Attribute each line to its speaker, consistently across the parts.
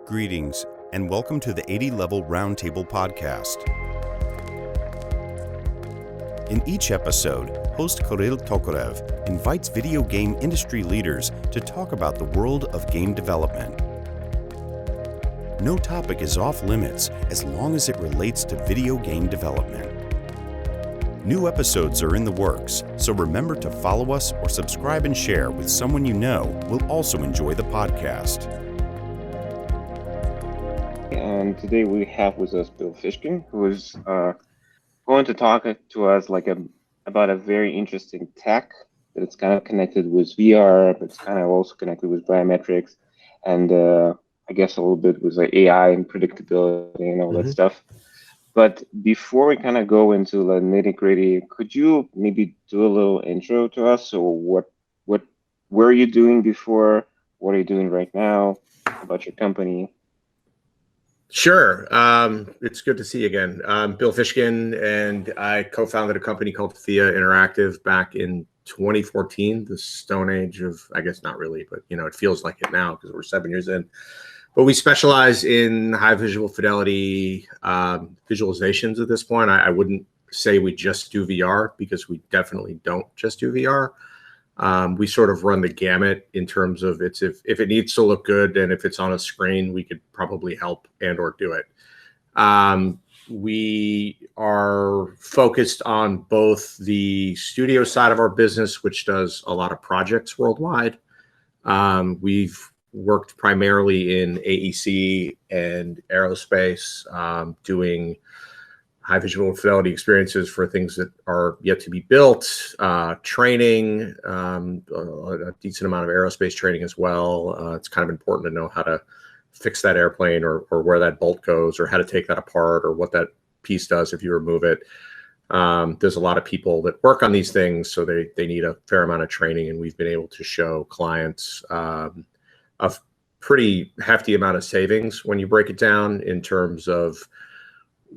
Speaker 1: Greetings, and welcome to the 80 Level Roundtable podcast. In each episode, host Kirill Tokarev invites video game industry leaders to talk about the world of game development. No topic is off limits as long as it relates to video game development. New episodes are in the works, so remember to follow us or subscribe and share with someone you know will also enjoy the podcast.
Speaker 2: And today we have with us Bill Fishkin, who is going to talk to us about a very interesting tech that it's kind of connected with VR, but it's kind of also connected with biometrics, and I guess a little bit with AI and predictability and all that stuff. But before we kind of go into the nitty-gritty, could you maybe do a little intro to us? So what were you doing before? What are you doing right now? About your company?
Speaker 3: Sure. It's good to see you again. I'm Bill Fishkin, and I co-founded a company called Theia Interactive back in 2014, the stone age of, I guess not really, but it feels like it now because we're 7 years in. But we specialize in high visual fidelity visualizations at this point. I wouldn't say we just do VR because we definitely don't just do VR. We sort of run the gamut in terms of if it needs to look good and if it's on a screen, we could probably help and or do it. We are focused on both the studio side of our business, which does a lot of projects worldwide. We've worked primarily in AEC and aerospace, doing high visual fidelity experiences for things that are yet to be built, training, a decent amount of aerospace training as well. It's kind of important to know how to fix that airplane or where that bolt goes or how to take that apart or what that piece does if you remove it. There's a lot of people that work on these things, so they need a fair amount of training, and we've been able to show clients a pretty hefty amount of savings when you break it down in terms of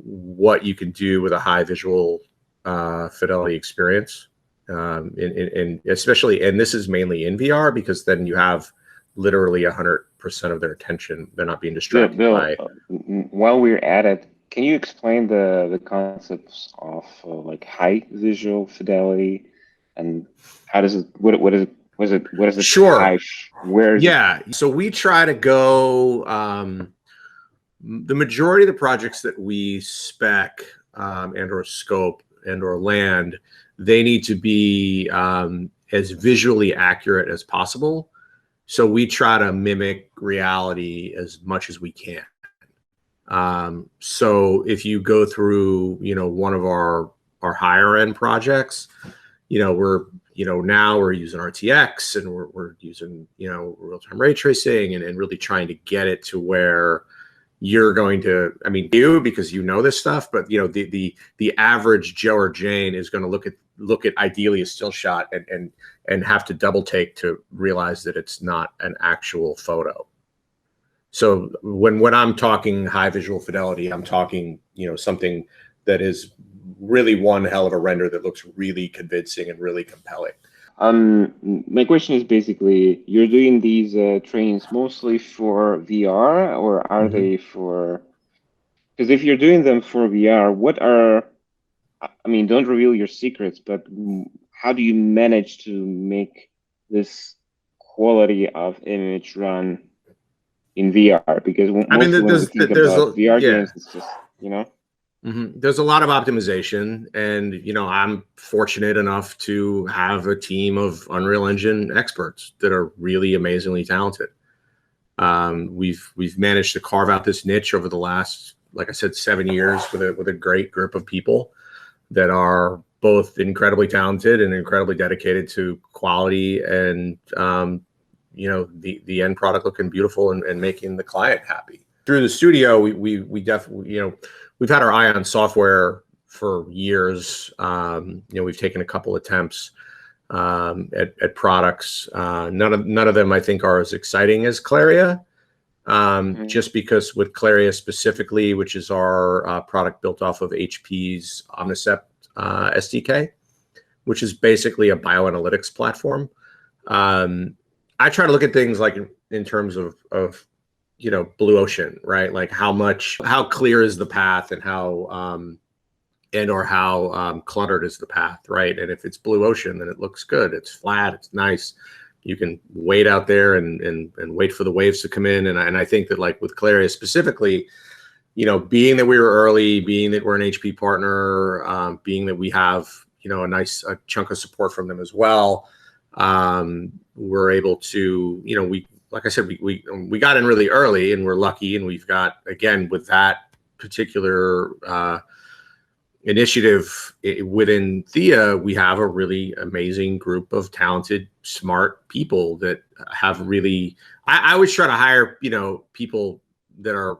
Speaker 3: what you can do with a high visual fidelity experience, and especially, and this is mainly in VR because then you have literally 100% of their attention. They're not being distracted.
Speaker 2: Bill,
Speaker 3: by.
Speaker 2: While we're at it, can you explain the concepts of high visual fidelity and how does it? What is it?
Speaker 3: Sure.
Speaker 2: High, where is
Speaker 3: it? So we try to go. The majority of the projects that we spec and or scope and or land, they need to be as visually accurate as possible. So we try to mimic reality as much as we can. So if you go through, one of our higher end projects, we're now we're using RTX and we're using, real-time ray tracing and really trying to get it to where you're going to, because this stuff, but the average Joe or Jane is going to look at ideally a still shot and have to double take to realize that it's not an actual photo. So when I'm talking high visual fidelity, I'm talking, something that is really one hell of a render that looks really convincing and really compelling.
Speaker 2: My question is basically, you're doing these trainings mostly for VR, or are they for? Because if you're doing them for VR, don't reveal your secrets, but how do you manage to make this quality of image run in VR? Because when we think about VR games, it's just,
Speaker 3: There's a lot of optimization, and I'm fortunate enough to have a team of Unreal Engine experts that are really amazingly talented. We've managed to carve out this niche over the last, like I said, 7 years with a great group of people that are both incredibly talented and incredibly dedicated to quality and the end product looking beautiful and making the client happy. Through the studio, we definitely we've had our eye on software for years. We've taken a couple attempts at products. None of them I think are as exciting as Claria, just because with Claria specifically, which is our product built off of HP's Omnicept SDK, which is basically a bioanalytics platform. I try to look at things like in terms of blue ocean, right? Like how clear is the path, and how cluttered is the path, right? And if it's blue ocean, then it looks good. It's flat. It's nice. You can wait out there and wait for the waves to come in. And I think that, like with Claria specifically, being that we were early, being that we're an HP partner, being that we have, a nice chunk of support from them as well, we're able to, like I said, we got in really early, and we're lucky. And we've got, again, with that particular initiative within Theia, we have a really amazing group of talented, smart people that have really, I always try to hire, people that are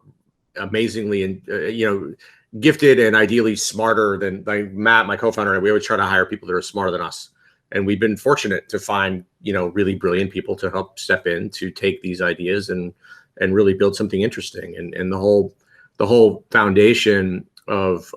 Speaker 3: amazingly and, gifted and ideally smarter than, like Matt, my co-founder. We always try to hire people that are smarter than us. And we've been fortunate to find, really brilliant people to help step in to take these ideas and really build something interesting. And the whole foundation of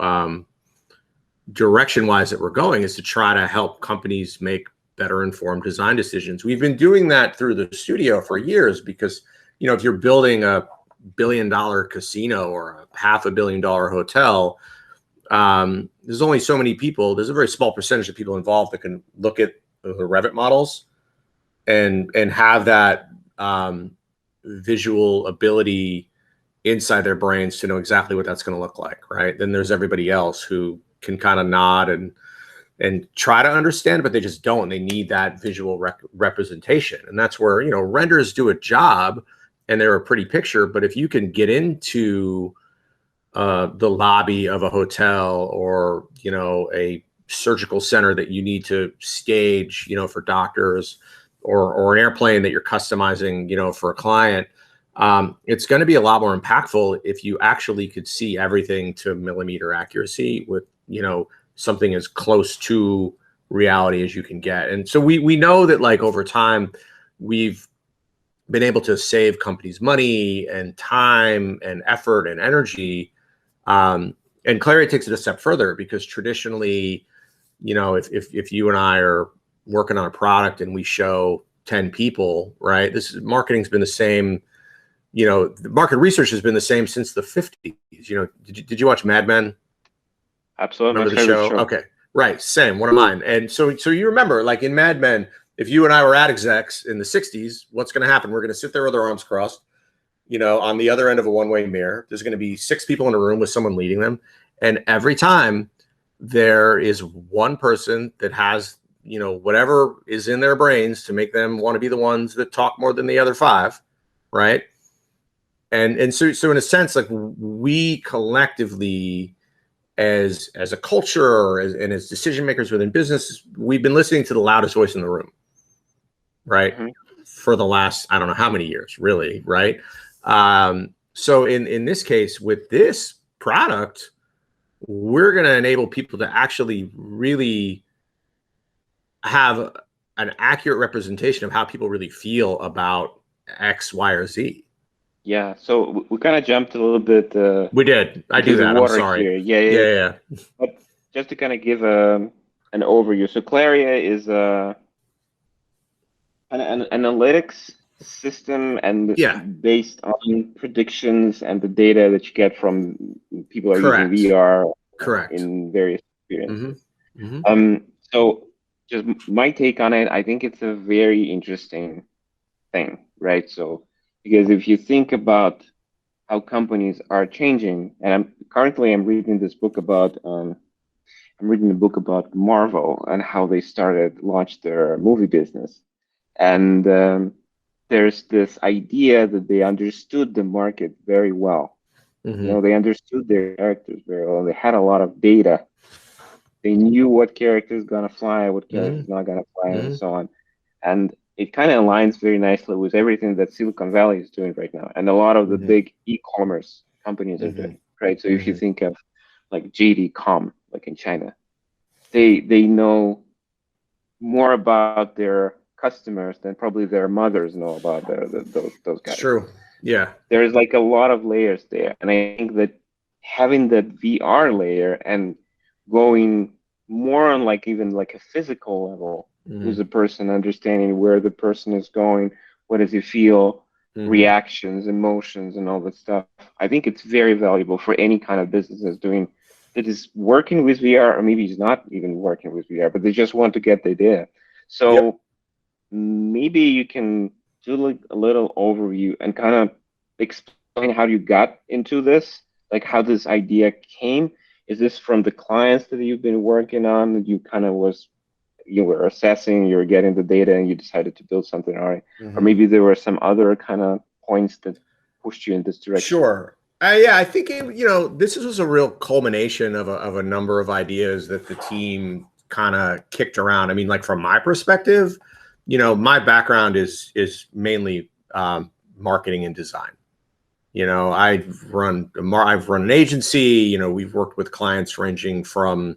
Speaker 3: direction-wise that we're going is to try to help companies make better informed design decisions. We've been doing that through the studio for years because, if you're building a $1 billion casino or a $500 million hotel, there's only so many people. There's a very small percentage of people involved that can look at the Revit models and have that visual ability inside their brains to know exactly what that's going to look like, right? Then there's everybody else who can kind of nod and try to understand, but they just don't. They need that visual representation, and that's where renders do a job, and they're a pretty picture. But if you can get into the lobby of a hotel or a surgical center that you need to stage for doctors, or an airplane that you're customizing for a client, it's going to be a lot more impactful if you actually could see everything to millimeter accuracy with something as close to reality as you can get. And so we know that, like, over time we've been able to save companies money and time and effort and energy. And Claria takes it a step further, because traditionally, if you and I are working on a product and we show 10 people, right? Marketing's been the same. The market research has been the same since the 50s. Did you watch Mad Men?
Speaker 2: Absolutely.
Speaker 3: Remember the show? Okay. Right. Same. One of mine. And so you remember, like in Mad Men, if you and I were ad execs in the 60s, what's going to happen? We're going to sit there with our arms crossed, on the other end of a one-way mirror. There's going to be 6 people in a room with someone leading them. And every time there is one person that has, whatever is in their brains to make them want to be the ones that talk more than the other 5. Right. And so in a sense, like, we collectively, as a culture and as decision makers within business, we've been listening to the loudest voice in the room, right? Mm-hmm. For the last, I don't know how many years, really, right? So in this case, with this product, we're going to enable people to actually really have an accurate representation of how people really feel about X, Y, or Z.
Speaker 2: Yeah, so we kind of jumped a little bit.
Speaker 3: We did. I do that. I'm sorry.
Speaker 2: Here. Yeah. But just to kind of give an overview, so Claria is an analytics system, and based on predictions and the data that you get from people who are using VR.
Speaker 3: Correct.
Speaker 2: In various experiences.
Speaker 3: Mm-hmm. Mm-hmm.
Speaker 2: So just my take on it, I think it's a very interesting thing, right? So, because if you think about how companies are changing, and I'm reading this book about Marvel and how they launched their movie business, and there's this idea that they understood the market very well.
Speaker 3: Mm-hmm.
Speaker 2: They understood their characters very well. They had a lot of data. They knew what character is gonna fly, what character is not gonna fly, and so on. And it kind of aligns very nicely with everything that Silicon Valley is doing right now, and a lot of the big e-commerce companies are doing, right? So if you think of like JD.com, like in China, they know more about their customers than probably their mothers know about those guys.
Speaker 3: True. Yeah.
Speaker 2: There's like a lot of layers there, and I think that having that VR layer and going more on like even like a physical level, who's a person, understanding where the person is going, what does he feel, reactions, emotions, and all that stuff. I think it's very valuable for any kind of business that is working with VR, or maybe is not even working with VR, but they just want to get the data. So maybe you can do like a little overview and kind of explain how you got into this, like how this idea came. Is this from the clients that you've been working on that you were assessing, you were getting the data, and you decided to build something, all right? Or maybe there were some other kind of points that pushed you in this direction?
Speaker 3: Sure. Yeah, I think this was a real culmination of a number of ideas that the team kind of kicked around. I mean, like from my perspective, my background is mainly marketing and design. I've run an agency. We've worked with clients ranging from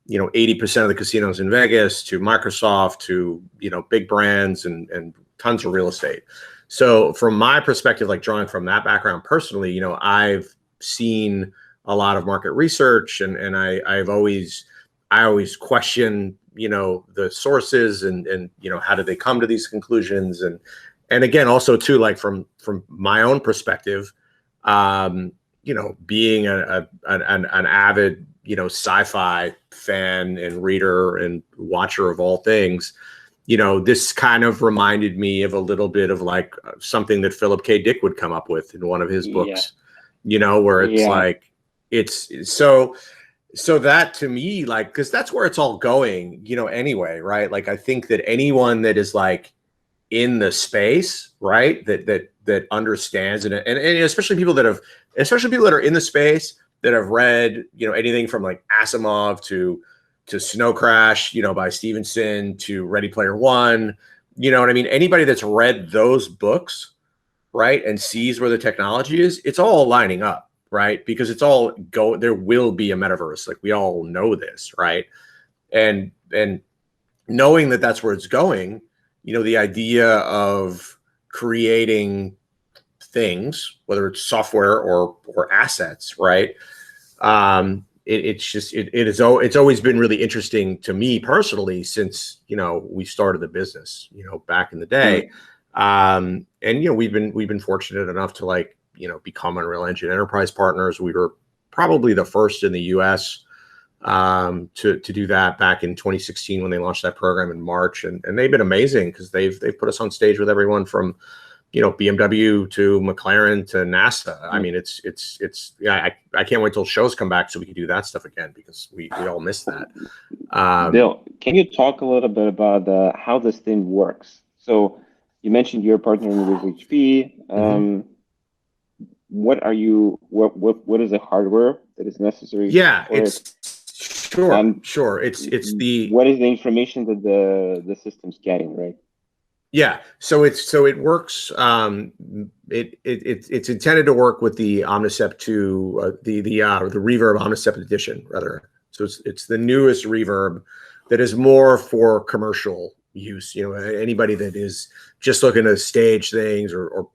Speaker 3: 80% of the casinos in Vegas to Microsoft to big brands and tons of real estate. So from my perspective, like drawing from that background personally, I've seen a lot of market research, and I always question the sources and how did they come to these conclusions, and again also too, like from my own perspective, being an avid sci-fi fan and reader and watcher of all things, this kind of reminded me of a little bit of like something that Philip K. Dick would come up with in one of his books, where it's like, it's so that to me, like, because that's where it's all going, anyway, right? Like, I think that anyone that is like in the space, right, that understands, and especially people that are in the space that have read, anything from like Asimov to Snow Crash, by Stevenson, to Ready Player One, you know what I mean? Anybody that's read those books, right, and sees where the technology is, it's all lining up, right? Because it's all there will be a metaverse. Like, we all know this, right? And knowing that that's where it's going, the idea of creating things, whether it's software or assets, right? It's always been really interesting to me personally since we started the business back in the day, and we've been fortunate enough to become Unreal Engine enterprise partners. We were probably the first in the U.S. To do that back in 2016 when they launched that program in March, and they've been amazing because they've put us on stage with everyone from BMW to McLaren to NASA. I mean, I can't wait till shows come back so we can do that stuff again, because we all miss that.
Speaker 2: Bill, can you talk a little bit about how this thing works? So you mentioned you're partnering with HP. What is the hardware that is necessary?
Speaker 3: Yeah, sure. It's the,
Speaker 2: what is the information that the system's getting, right?
Speaker 3: Yeah, so it works. It's intended to work with the Omnicept 2, the Reverb Omnicept Edition, rather. So it's the newest Reverb that is more for commercial use. Anybody that is just looking to stage things, or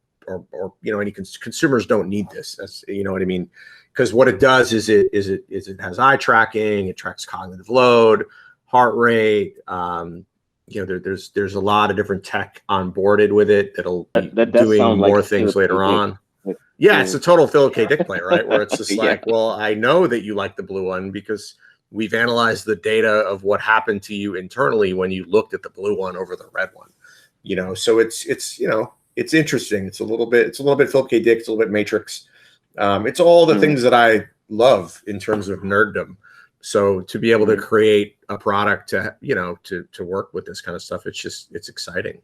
Speaker 3: any consumers don't need this. That's, what I mean. Because what it does is it has eye tracking. It tracks cognitive load, heart rate. There's a lot of different tech onboarded with it that'll be doing more things later on. Yeah, it's a total Philip K. Dick play, right? Where it's just like, well, I know that you like the blue one because we've analyzed the data of what happened to you internally when you looked at the blue one over the red one. So it's interesting. It's a little bit Philip K. Dick. It's a little bit Matrix. It's all the things that I love in terms of nerddom. So to be able to create a product to work with this kind of stuff, it's exciting.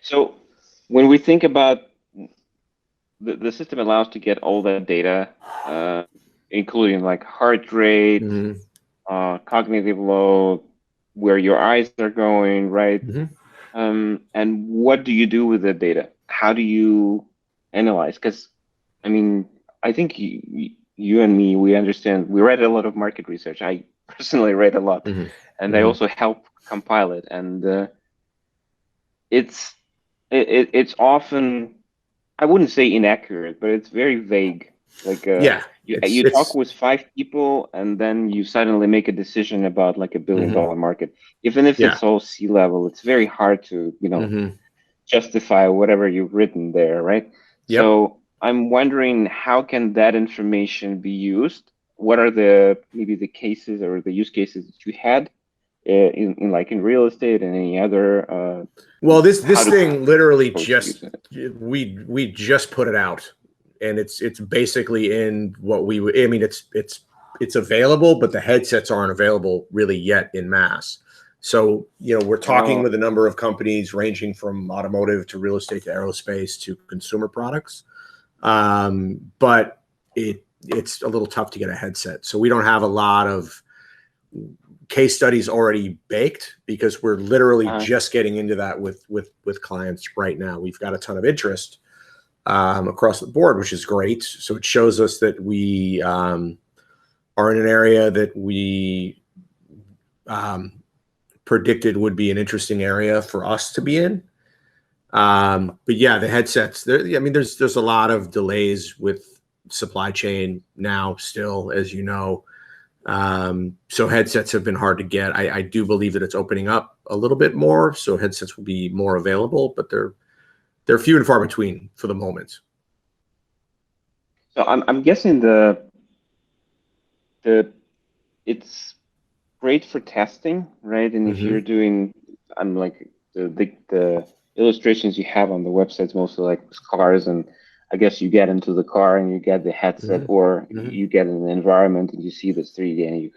Speaker 2: So when we think about the system allows to get all that data, including like heart rate, cognitive load, where your eyes are going, right? And what do you do with the data? How do you analyze? Because I mean, I think you and me, we understand. We read a lot of market research. I personally read a lot, and I also help compile it. And it's often, I wouldn't say inaccurate, but it's very vague. Like you talk with 5 people, and then you suddenly make a decision about like $1 billion market. Even if it's all C-level, it's very hard to justify whatever you've written there, right?
Speaker 3: Yep.
Speaker 2: So I'm wondering, how can that information be used? What are maybe the cases or the use cases that you had in like in real estate and any other?
Speaker 3: Well, this
Speaker 2: how do
Speaker 3: thing literally
Speaker 2: folks use
Speaker 3: just
Speaker 2: it?
Speaker 3: we just put it out, and it's basically in what we would. I mean, it's available, but the headsets aren't available really yet in mass. So, we're talking with a number of companies ranging from automotive to real estate to aerospace to consumer products. But it's a little tough to get a headset. So we don't have a lot of case studies already baked because we're literally just getting into that with clients right now. We've got a ton of interest across the board, which is great. So it shows us that we are in an area that we predicted would be an interesting area for us to be in. But yeah, the headsets, there's a lot of delays with supply chain now still, as you know. So headsets have been hard to get. I do believe that it's opening up a little bit more, so headsets will be more available, but they're few and far between for the moment.
Speaker 2: So I'm guessing it's great for testing, right? And if you're doing, like the illustrations you have on the websites, mostly like cars, and I guess you get into the car and you get the headset, or you get in an environment and you see this 3D, and you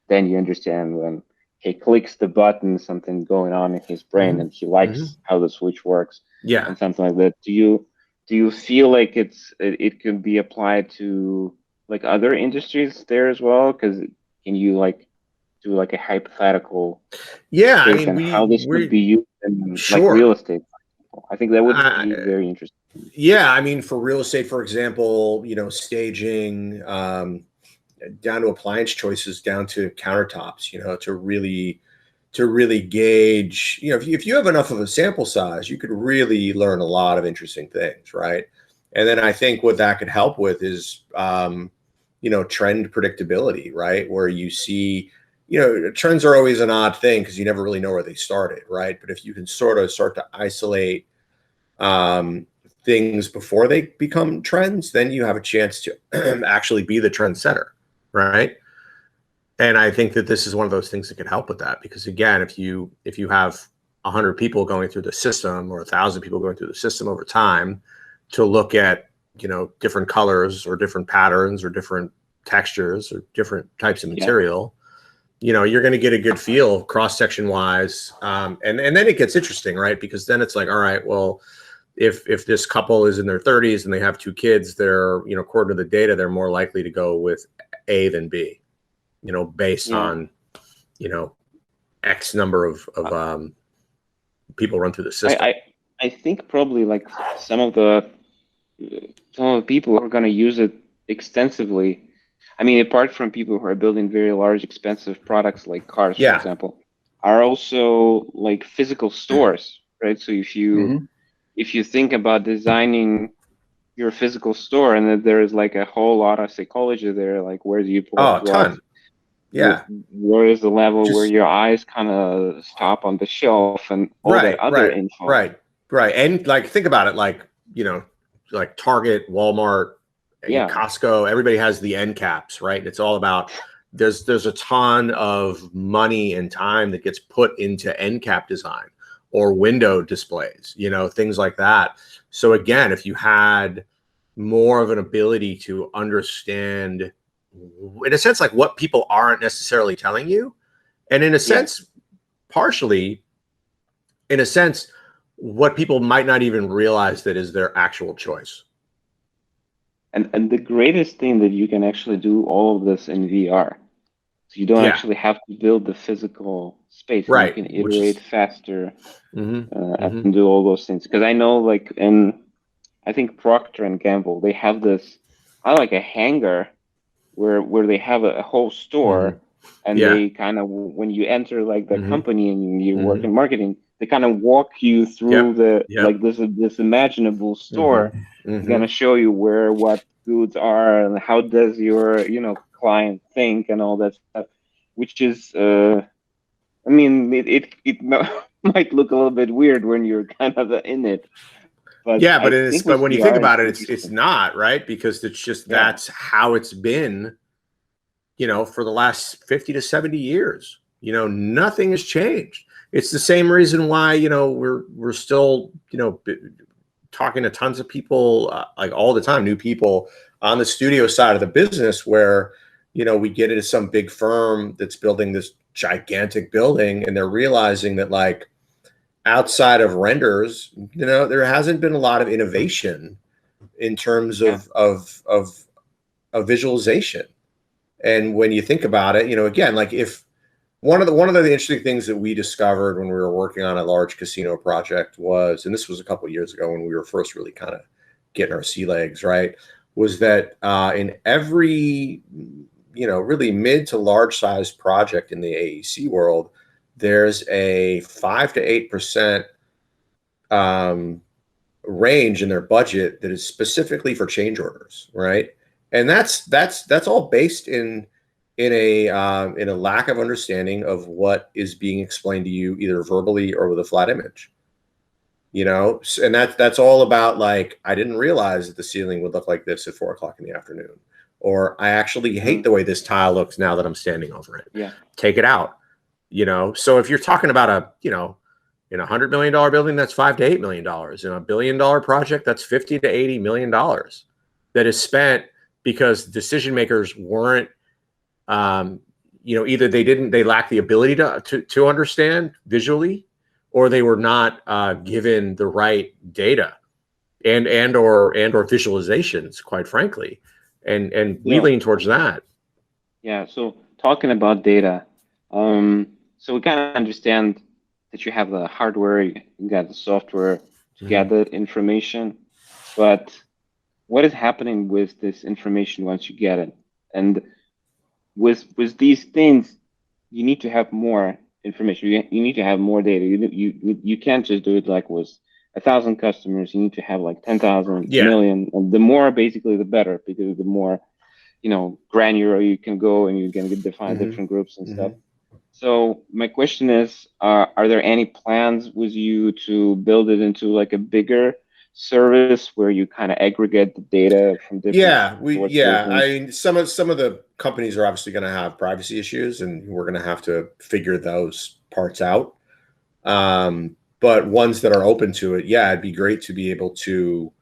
Speaker 2: then you understand when he clicks the button, something going on in his brain, and he likes how the switch works, and something like that. Do you feel like it can be applied to like other industries there as well? Because can you like do like a hypothetical case on how this would be used in like real estate? I think that would be very interesting.
Speaker 3: Yeah, I mean, for real estate, for example, staging down to appliance choices, down to countertops, to really gauge, if you have enough of a sample size, you could really learn a lot of interesting things, right? And then I think what that could help with is, trend predictability, right? Where you see, trends are always an odd thing because you never really know where they started, right? But if you can sort of start to isolate things before they become trends, then you have a chance to actually be the trendsetter, right? And I think that this is one of those things that can help with that, because again, if you have 100 people going through the system or 1,000 people going through the system over time to look at, different colors or different patterns or different textures or different types of material, you're going to get a good feel cross-section wise. And then it gets interesting, right? Because then it's like, all right, well, if this couple is in their 30s and they have 2 kids, they're, according to the data, they're more likely to go with A than B, based on, X number of people run through the system.
Speaker 2: I think probably like some of the people who are going to use it extensively, I mean, apart from people who are building very large, expensive products like cars, for example, are also like physical stores, right? So if you think about designing your physical store, and that there is like a whole lot of psychology there, like where do you put what?
Speaker 3: Ton. Yeah.
Speaker 2: Where is the level where your eyes kind of stop on the shelf and all that other info?
Speaker 3: Right. And like, think about it, like, like Target, Walmart, Costco, everybody has the end caps, right? It's all about, there's a ton of money and time that gets put into end cap design or window displays, things like that. So again, if you had more of an ability to understand, in a sense, like what people aren't necessarily telling you, and in a sense, partially, in a sense, what people might not even realize that is their actual choice.
Speaker 2: And the greatest thing that you can actually do all of this in VR. So you don't actually have to build the physical space.
Speaker 3: Right.
Speaker 2: You can iterate faster and do all those things. Because I know, like, I think Procter and Gamble, they have this, like a hangar where they have a whole store, and they kind of, when you enter like the company and you work in marketing, they kind of walk you through like this imaginable store. They're gonna show you where what goods are and how does your client think and all that stuff, which is I mean it might look a little bit weird when you're kind of in it. But
Speaker 3: Yeah,
Speaker 2: I
Speaker 3: but
Speaker 2: think
Speaker 3: but
Speaker 2: with
Speaker 3: when you think
Speaker 2: VR,
Speaker 3: about
Speaker 2: it's
Speaker 3: it's
Speaker 2: interesting.
Speaker 3: not, right? Because it's just
Speaker 2: Yeah,
Speaker 3: that's how it's been, for the last 50 to 70 years. Nothing has changed. It's the same reason why, we're still, talking to tons of people, like all the time, new people on the studio side of the business where, we get into some big firm that's building this gigantic building and they're realizing that, like, outside of renders, there hasn't been a lot of innovation in terms
Speaker 2: yeah,
Speaker 3: of visualization. And when you think about it, again, like, if one of the interesting things that we discovered when we were working on a large casino project was, and this was a couple of years ago when we were first really kind of getting our sea legs, right, was that in every, really mid to large size project in the AEC world, there's a 5 to 8% range in their budget that is specifically for change orders, right? And that's all based in a lack of understanding of what is being explained to you either verbally or with a flat image. And that's all about, like, I didn't realize that the ceiling would look like this at 4 o'clock in the afternoon, or I actually hate the way this tile looks now that I'm standing over it.
Speaker 2: yeah,
Speaker 3: Take it out. So if you're talking about in $100 million building, that's $5 to $8 million. In $1 billion project, that's $50 to $80 million that is spent because decision makers weren't, either they lack the ability to understand visually, or they were not given the right data and or visualizations, quite frankly, and we
Speaker 2: yeah,
Speaker 3: lean towards that.
Speaker 2: yeah. So talking about data, so we kind of understand that you have the hardware, you got the software to
Speaker 3: Mhm.
Speaker 2: gather information, but what is happening with this information once you get it? And with these things, you need to have more information. You need to have more data. You can't just do it like with 1,000 customers. You need to have like 10,000, a
Speaker 3: Yeah.
Speaker 2: million, and the more basically the better, because the more granular you can go, and you can define
Speaker 3: hmm
Speaker 2: different groups and stuff.
Speaker 3: hmm
Speaker 2: So my question is, are there any plans with you to build it into like a bigger service where you kind of aggregate the data from different sources
Speaker 3: I
Speaker 2: and
Speaker 3: mean, some of the companies are obviously going to have privacy issues, and we're going to have to figure those parts out. But ones that are open to it, yeah, it'd be great to be able to,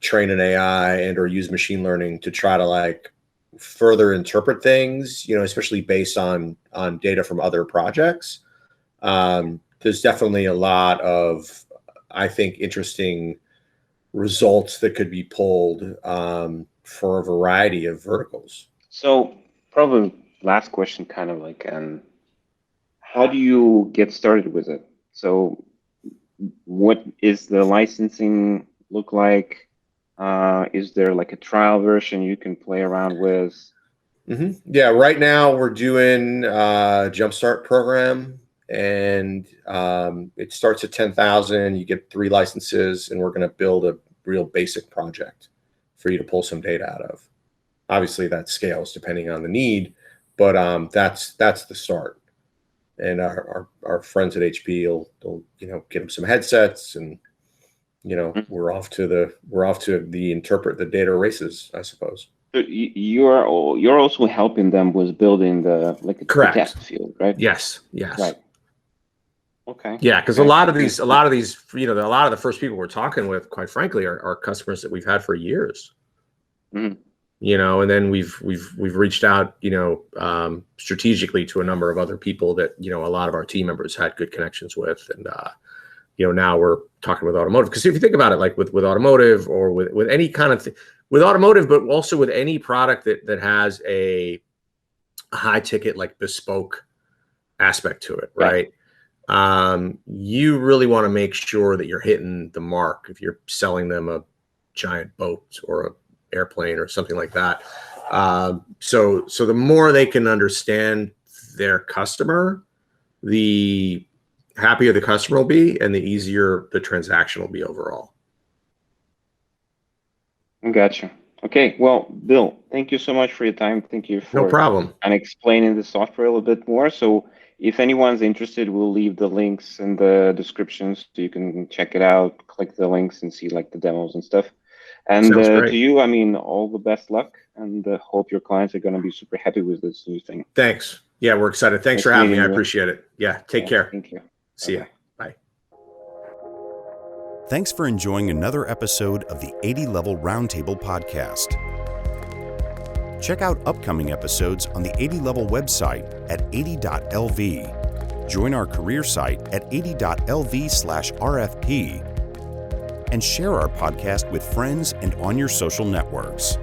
Speaker 3: train an AI and or use machine learning to try to, like, further interpret things, especially based on data from other projects. There's definitely a lot of, I think, interesting results that could be pulled for a variety of verticals.
Speaker 2: so probably last question, kind of like, how do you get started with it? So what is the licensing look like? Is there like a trial version you can play around with?
Speaker 3: Yeah, right now we're doing a Jumpstart program, and it starts at 10,000. You get 3 licenses, and we're going to build a real basic project for you to pull some data out of. Obviously, that scales depending on the need, but that's the start. And our friends at HP will get them some headsets, and
Speaker 2: Mhm.
Speaker 3: we're off to the interpret the data races, I suppose.
Speaker 2: So you're also helping them with building the
Speaker 3: Correct.
Speaker 2: test field, right?
Speaker 3: Yes. Yes.
Speaker 2: Right. Okay.
Speaker 3: Yeah, because a
Speaker 2: Okay.
Speaker 3: lot of
Speaker 2: Okay.
Speaker 3: these, a lot of these, a lot of the first people we're talking with, quite frankly, are customers that we've had for years.
Speaker 2: Mhm.
Speaker 3: And then we've reached out, strategically to a number of other people that a lot of our team members had good connections with, and now we're talking with automotive. Because if you think about it, like with automotive, or with any kind of with automotive, but also with any product that has a high ticket, like, bespoke aspect to it,
Speaker 2: Yeah.
Speaker 3: right? You really want to make sure that you're hitting the mark if you're selling them a giant boat or a airplane or something like that. So the more they can understand their customer, the happier the customer will be, and the easier the transaction will be overall.
Speaker 2: Gotcha. Okay. Well, Bill, thank you so much for your time. Thank you
Speaker 3: No
Speaker 2: for
Speaker 3: problem.
Speaker 2: explaining the software a little bit more. So if anyone's interested, we'll leave the links in the description so you can check it out, click the links and see like the demos and stuff. And to you, I mean, all the best luck, and hope your clients are going to be super happy with this new thing.
Speaker 3: Thanks. Yeah, we're excited. Thanks for having me. I appreciate it. Yeah, take care.
Speaker 2: Thank you.
Speaker 3: See ya. Bye.
Speaker 1: Thanks for enjoying another episode of the 80 Level Roundtable podcast. Check out upcoming episodes on the 80 Level website at 80.lv. Join our career site at 80.lv/RFP. And share our podcast with friends and on your social networks.